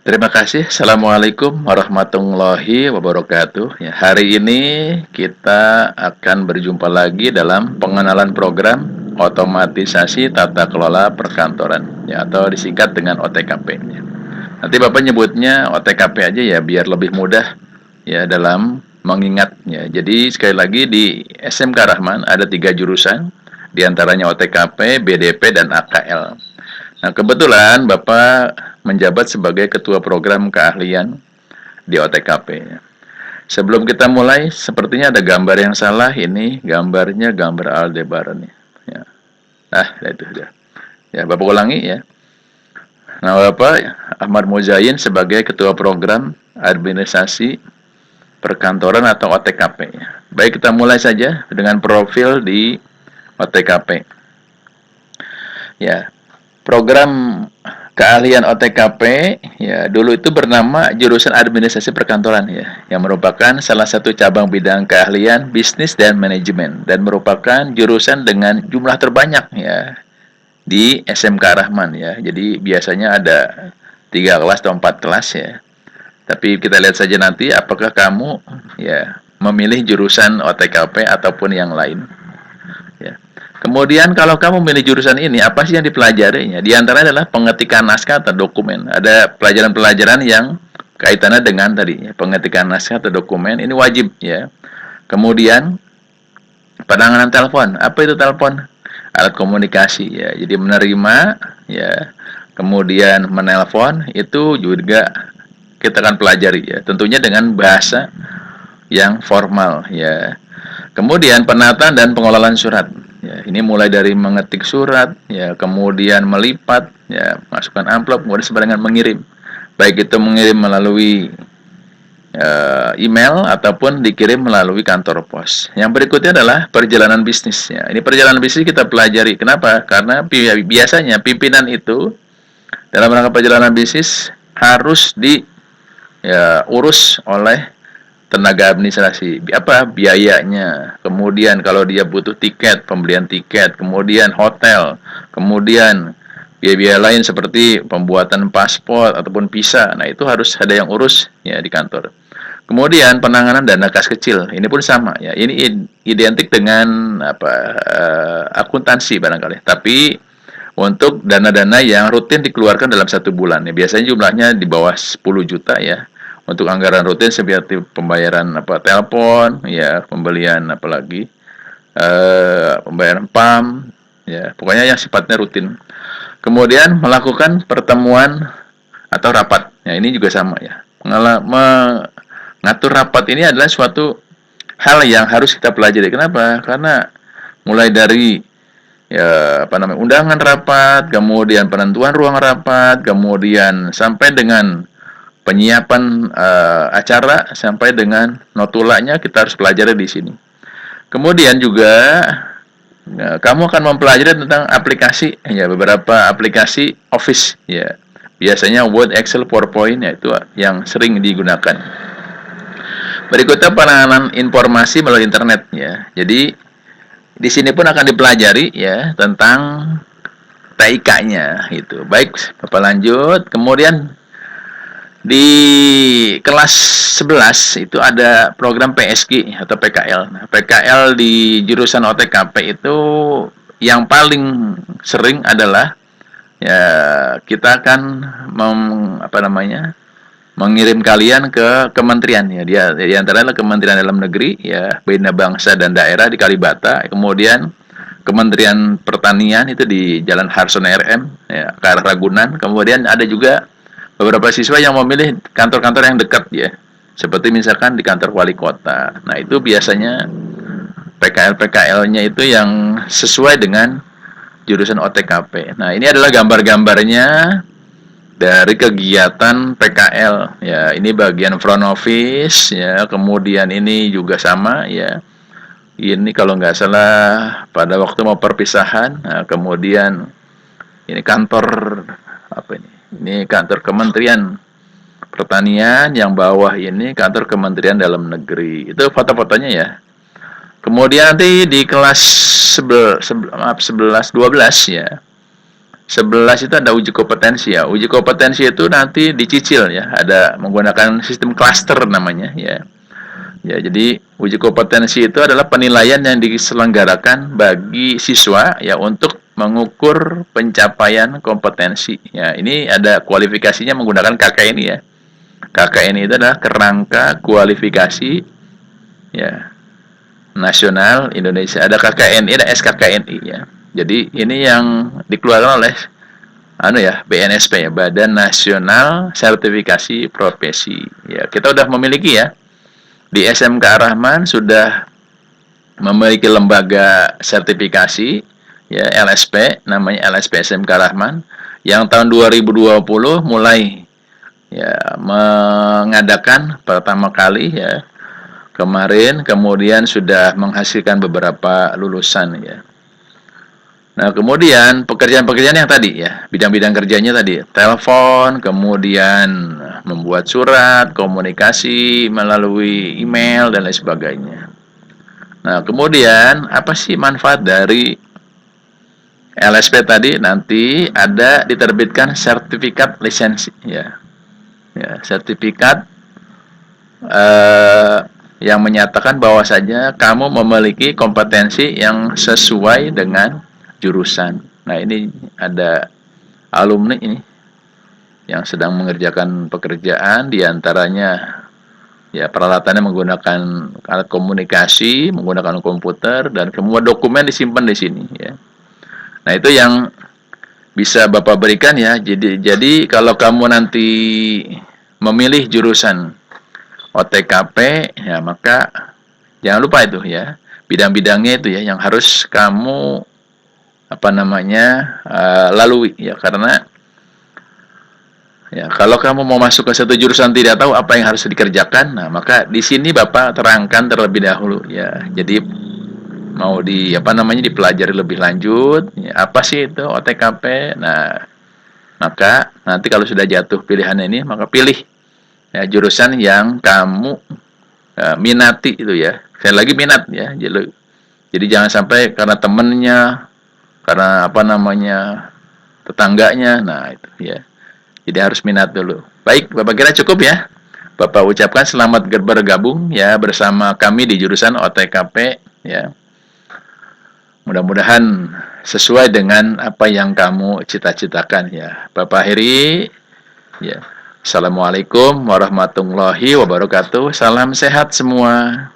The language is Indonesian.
Terima kasih. Assalamualaikum warahmatullahi wabarakatuh. Ya, hari ini kita akan berjumpa lagi dalam pengenalan program otomatisasi tata kelola perkantoran, ya, atau disingkat dengan OTKP. Ya. Nanti Bapak nyebutnya OTKP aja ya, biar lebih mudah ya dalam mengingatnya. Jadi sekali lagi di SMK Rahman ada 3 jurusan, diantaranya OTKP, BDP, dan AKL. Nah, kebetulan Bapak menjabat sebagai Ketua Program Keahlian di OTKP. Sebelum kita mulai, sepertinya ada gambar yang salah. Ini gambarnya gambar Aldebaran. Ya. Nah, itu sudah. Ya, Bapak ulangi ya. Nah, Bapak Ahmad Muzain sebagai Ketua Program Administrasi Perkantoran atau OTKP. Baik, kita mulai saja dengan profil di OTKP. Ya, program keahlian OTKP ya dulu itu bernama jurusan administrasi perkantoran ya, yang merupakan salah satu cabang bidang keahlian bisnis dan manajemen dan merupakan jurusan dengan jumlah terbanyak ya di SMK Rahman ya. Jadi biasanya ada 3 kelas atau 4 kelas ya. Tapi kita lihat saja nanti apakah kamu ya memilih jurusan OTKP ataupun yang lain. Ya. Kemudian kalau kamu milih jurusan ini, apa sih yang dipelajarinya? Di antaranya adalah pengetikan naskah atau dokumen. Ada pelajaran-pelajaran yang kaitannya dengan tadi, ya, pengetikan naskah atau dokumen, ini wajib ya. Kemudian penanganan telepon. Apa itu telepon? Alat komunikasi ya. Jadi menerima ya, kemudian menelpon itu juga kita akan pelajari ya. Tentunya dengan bahasa yang formal ya. Kemudian penataan dan pengelolaan surat. Ya, ini mulai dari mengetik surat, ya, kemudian melipat, ya, masukkan amplop, kemudian sampai dengan mengirim. Baik itu mengirim melalui email ataupun dikirim melalui kantor pos. Yang berikutnya adalah perjalanan bisnis. Ya, ini perjalanan bisnis kita pelajari. Kenapa? Karena biasanya pimpinan itu dalam rangka perjalanan bisnis harus diurus oleh tenaga administrasi, apa biayanya, kemudian kalau dia butuh tiket, pembelian tiket, kemudian hotel, kemudian biaya-biaya lain seperti pembuatan paspor ataupun visa. Nah, itu harus ada yang urus ya di kantor. Kemudian penanganan dana kas kecil, ini pun sama ya. Ini identik dengan akuntansi barangkali. Tapi untuk dana-dana yang rutin dikeluarkan dalam 1 bulan ya, biasanya jumlahnya di bawah 10 juta ya. Untuk anggaran rutin seperti pembayaran telepon ya, pembelian apalagi pembayaran PAM ya, pokoknya yang sifatnya rutin. Kemudian melakukan pertemuan atau rapat. Ya, ini juga sama ya. Mengatur rapat ini adalah suatu hal yang harus kita pelajari. Kenapa? Karena mulai dari undangan rapat, kemudian penentuan ruang rapat, kemudian sampai dengan penyiapan acara, sampai dengan notulanya kita harus pelajari di sini. Kemudian juga kamu akan mempelajari tentang aplikasi ya, beberapa aplikasi Office ya. Biasanya Word, Excel, PowerPoint ya, itu yang sering digunakan. Berikutnya penanganan informasi melalui internet ya. Jadi di sini pun akan dipelajari ya tentang TIK-nya itu. Baik, Bapak lanjut. Kemudian di kelas 11 itu ada program PSG atau PKL. Nah, PKL di jurusan OTKP itu yang paling sering adalah ya kita akan mengirim kalian ke kementerian ya. Dia di antaranya Kementerian Dalam Negeri ya, Bina Bangsa dan Daerah di Kalibata, kemudian Kementerian Pertanian itu di Jalan Harsono RM ya, ke arah Ragunan. Kemudian ada juga beberapa siswa yang memilih kantor-kantor yang dekat ya, seperti misalkan di kantor wali kota. Nah, itu biasanya PKL-PKL-nya itu yang sesuai dengan jurusan OTKP. Nah, ini adalah gambar-gambarnya dari kegiatan PKL ya. Ini bagian front office ya, kemudian ini juga sama ya. Ini kalau nggak salah pada waktu mau perpisahan. Nah, kemudian ini kantor apa ini? Ini kantor Kementerian Pertanian, yang bawah ini kantor Kementerian Dalam Negeri. Itu foto-fotonya ya. Kemudian nanti di kelas 11 12 ya. 11 itu ada uji kompetensi ya. Uji kompetensi itu nanti dicicil ya, ada menggunakan sistem cluster namanya ya. Ya, jadi uji kompetensi itu adalah penilaian yang diselenggarakan bagi siswa ya untuk mengukur pencapaian kompetensi. Ya, ini ada kualifikasinya menggunakan KKNI ya. KKNI itu adalah kerangka kualifikasi ya nasional Indonesia. Ada KKNI, ada SKKNI ya. Jadi ini yang dikeluarkan oleh BNSP ya, Badan Nasional Sertifikasi Profesi. Ya, kita udah memiliki ya. Di SMK Ar-Rahman sudah memiliki lembaga sertifikasi ya LSP, namanya LSP SMK Ar-Rahman, yang tahun 2020 mulai ya mengadakan pertama kali ya kemarin, kemudian sudah menghasilkan beberapa lulusan ya. Nah, kemudian pekerjaan-pekerjaan yang tadi ya, bidang-bidang kerjanya tadi, telepon, kemudian membuat surat, komunikasi melalui email dan lain sebagainya. Nah, kemudian apa sih manfaat dari LSP tadi? Nanti ada diterbitkan sertifikat lisensi ya. Ya, sertifikat yang menyatakan bahwasanya kamu memiliki kompetensi yang sesuai dengan jurusan. Nah, ini ada alumni ini yang sedang mengerjakan pekerjaan, diantaranya ya peralatannya menggunakan alat komunikasi, menggunakan komputer, dan semua dokumen disimpan di sini ya. Nah, itu yang bisa Bapak berikan ya. Jadi kalau kamu nanti memilih jurusan OTKP ya, maka jangan lupa itu ya, bidang-bidangnya itu ya yang harus kamu lalui ya, karena ya kalau kamu mau masuk ke satu jurusan tidak tahu apa yang harus dikerjakan, nah maka di sini Bapak terangkan terlebih dahulu ya. Jadi mau dipelajari lebih lanjut ya, apa sih itu OTKP. Nah, maka nanti kalau sudah jatuh pilihan ini, maka pilih ya jurusan yang kamu minati itu ya. Saya lagi minat ya. Jadi jangan sampai karena temennya, karena tetangganya, nah itu ya. Jadi harus minat dulu. Baik, Bapak kira cukup ya. Bapak ucapkan selamat bergabung ya bersama kami di jurusan OTKP ya. Mudah-mudahan sesuai dengan apa yang kamu cita-citakan ya. Bapak akhiri ya. Assalamualaikum warahmatullahi wabarakatuh. Salam sehat semua.